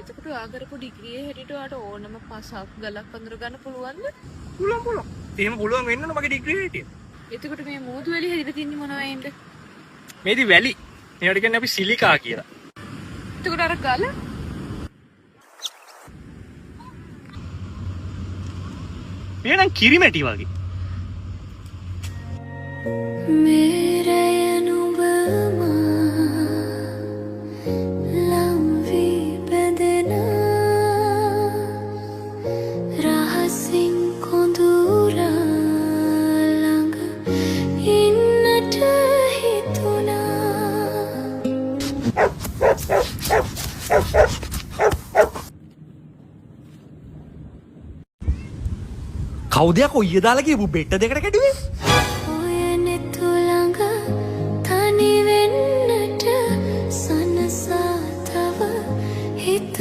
එතකොට ඔයා කරපු ඩිග්‍රියේ හැටියට ඔයාට ඕනම පසක් ගලක් අඳුර ගන්න පුළුවන්ද? පුළුවන්. එහෙම පුළුවන් වෙන්න ඕන මගේ ඩිග්‍රී හැටියට. එතකොට මේ මූදු වැලි හැදිලා තින්නේ මොන වයින්ද? මේදි වැලි. ඒවට කියන්නේ අපි සිලිකා කියලා. එතකොට අර ගල මේ නම් කිරිමැටි වගේ. කවුද යකෝ ඊය දාලා ගියපු බෙට්ට දෙකට කැඩුවේ? තනි වෙන්නට සනසා තව හිත